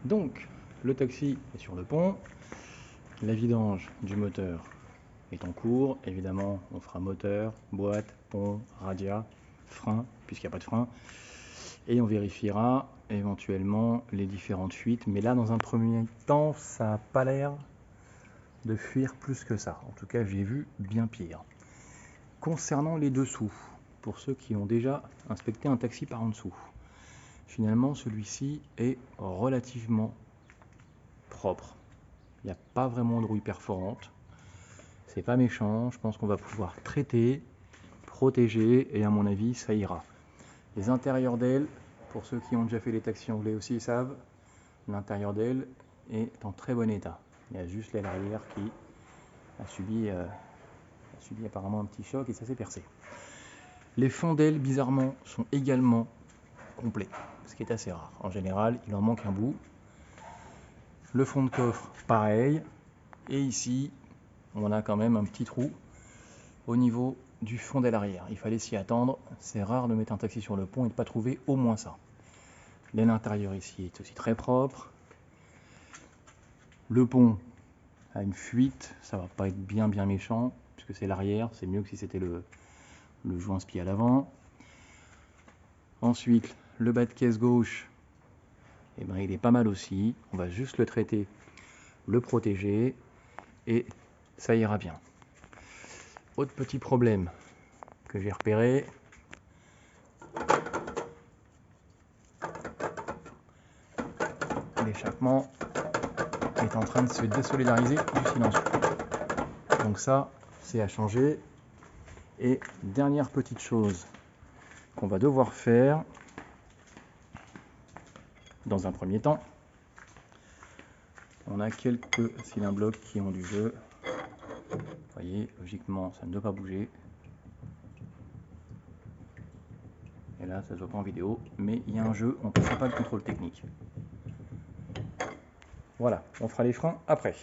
Donc, le taxi est sur le pont, la vidange du moteur est en cours. Évidemment, on fera moteur, boîte, pont, radia, frein, puisqu'il n'y a pas de frein. Et on vérifiera éventuellement les différentes fuites. Mais là, dans un premier temps, ça n'a pas l'air de fuir plus que ça. En tout cas, j'ai vu bien pire. Concernant les dessous, pour ceux qui ont déjà inspecté un taxi par en dessous, finalement, celui-ci est relativement propre. Il n'y a pas vraiment de rouille perforante. C'est pas méchant. Je pense qu'on va pouvoir traiter, protéger et à mon avis, ça ira. Les intérieurs d'ailes, pour ceux qui ont déjà fait les taxis anglais aussi savent, l'intérieur d'aile est en très bon état. Il y a juste l'aile arrière qui a subi apparemment un petit choc et ça s'est percé. Les fonds d'aile, bizarrement, sont également complets, ce qui est assez rare. En général, il en manque un bout. Le fond de coffre, pareil. Et ici, on a quand même un petit trou au niveau du fond d'aile arrière. Il fallait s'y attendre. C'est rare de mettre un taxi sur le pont et de ne pas trouver au moins ça. L'aile intérieure ici est aussi très propre. Le pont a une fuite. Ça va pas être bien méchant, puisque c'est l'arrière. C'est mieux que si c'était le joint-spi à l'avant. Ensuite, le bas de caisse gauche, eh ben, il est pas mal aussi. On va juste le traiter, le protéger et ça ira bien. Autre petit problème que j'ai repéré, l'échappement est en train de se désolidariser du silencieux. Donc ça, c'est à changer. Et dernière petite chose qu'on va devoir faire dans un premier temps, on a quelques cylindres blocs qui ont du jeu. Vous voyez, logiquement, ça ne doit pas bouger. Et là, ça se voit pas en vidéo, mais il y a un jeu, on ne passera pas le contrôle technique. Voilà, on fera les freins après.